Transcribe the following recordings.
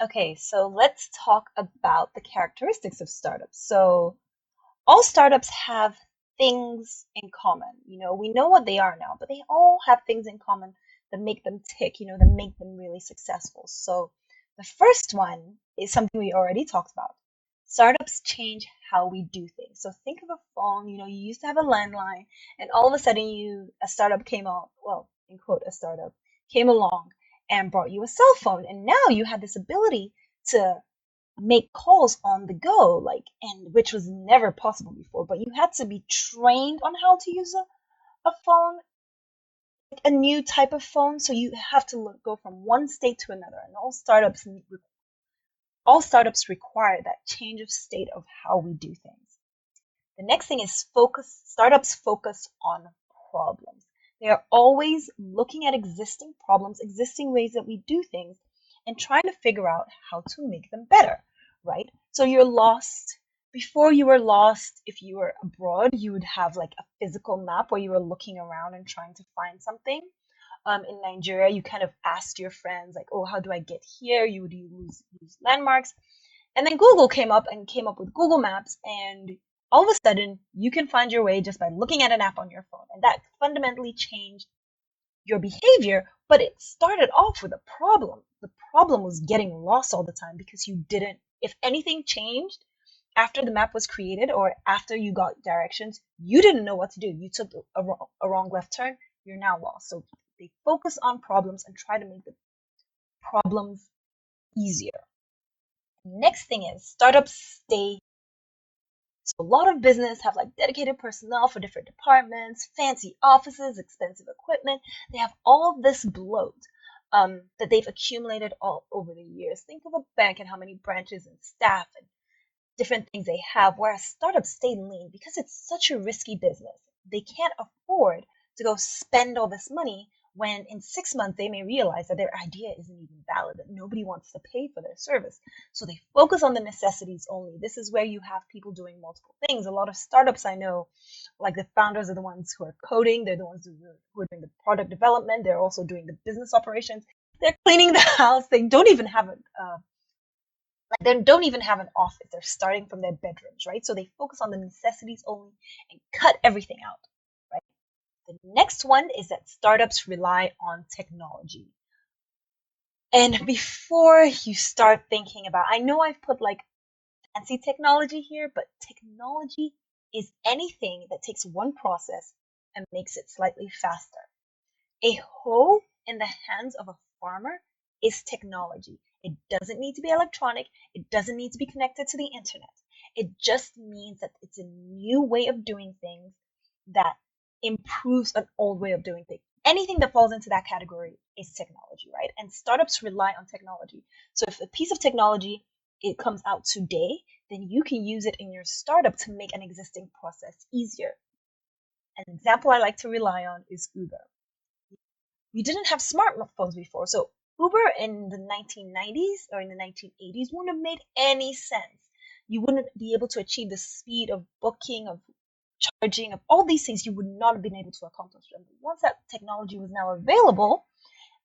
Okay, so let's talk about the characteristics of startups. So all startups have things in common. We know what they are now, but they all have things in common that make them tick, that make them really successful. So the first one is something we already talked about. Startups change how we do things. So think of a phone, you used to have a landline, and all of a sudden a startup came out, well, in quote, a startup came along and brought you a cell phone. And now you have this ability to make calls on the go, and which was never possible before, but you had to be trained on how to use a phone, a new type of phone. So you have to go from one state to another, and all startups require that change of state of how we do things. The next thing is focus. Startups focus on problems. They are always looking at existing problems, existing ways that we do things, and trying to figure out how to make them better, right? So you're lost. Before you were lost, if you were abroad, you would have like a physical map where you were looking around and trying to find something. In Nigeria, you kind of asked your friends, like, oh, how do I get here? You would use landmarks. And then Google came up with Google Maps, and all of a sudden you can find your way just by looking at an app on your phone. And that fundamentally changed your behavior, but it started off with a problem. The problem was getting lost all the time because you didn't, if anything changed after the map was created or after you got directions, you didn't know what to do. You took a wrong left turn, you're now lost. So they focus on problems and try to make the problems easier. Next thing is startups stay. So a lot of business have like dedicated personnel for different departments, fancy offices, expensive equipment. They have all of this bloat that they've accumulated all over the years. Think of a bank and how many branches and staff and different things they have, whereas startups stay lean because it's such a risky business. They can't afford to go spend all this money when in 6 months they may realize that their idea isn't even valid, that nobody wants to pay for their service. So they focus on the necessities only. This is where you have people doing multiple things. A lot of startups I know, like the founders are the ones who are coding, they're the ones who are doing the product development, they're also doing the business operations, they're cleaning the house, they don't even have an office. They're starting from their bedrooms, right? So they focus on the necessities only and cut everything out, right? The next one is that startups rely on technology. And before you start thinking about, I know I've put like fancy technology here, but technology is anything that takes one process and makes it slightly faster. A hoe in the hands of a farmer is technology. It doesn't need to be electronic. It doesn't need to be connected to the internet. It just means that it's a new way of doing things that improves an old way of doing things. Anything that falls into that category is technology, right? And startups rely on technology. So if a piece of technology it comes out today, then you can use it in your startup to make an existing process easier. An example I like to rely on is Uber. We didn't have smartphones before. So Uber in the 1990s or in the 1980s wouldn't have made any sense. You wouldn't be able to achieve the speed of booking, of charging, of all these things you would not have been able to accomplish them. Once that technology was now available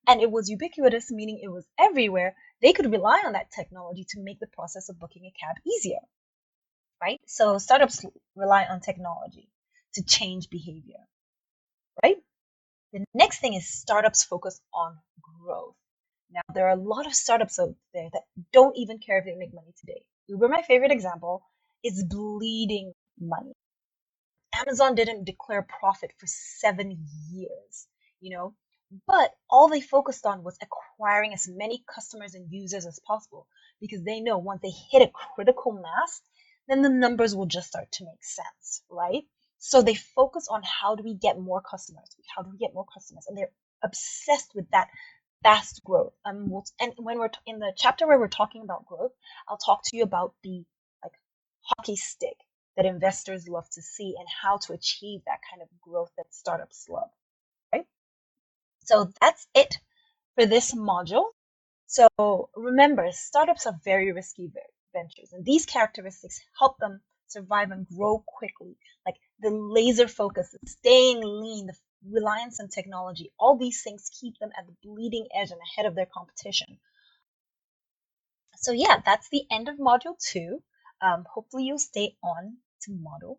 and it was ubiquitous, meaning it was everywhere, they could rely on that technology to make the process of booking a cab easier, right? So startups rely on technology to change behavior, right? The next thing is startups focus on growth. Now, there are a lot of startups out there that don't even care if they make money today. Uber, my favorite example, is bleeding money. Amazon didn't declare profit for 7 years, you know, but all they focused on was acquiring as many customers and users as possible because they know once they hit a critical mass, then the numbers will just start to make sense, right? So they focus on how do we get more customers? How do we get more customers? And they're obsessed with that fast growth. And when we're in the chapter where we're talking about growth, I'll talk to you about the like hockey stick that investors love to see and how to achieve that kind of growth that startups love, right? So that's it for this module. So remember, startups are very risky ventures, and these characteristics help them survive and grow quickly. Like the laser focus, the staying lean, the reliance on technology, all these things keep them at the bleeding edge and ahead of their competition. So yeah, that's the end of Module 2. Hopefully you'll stay on to Module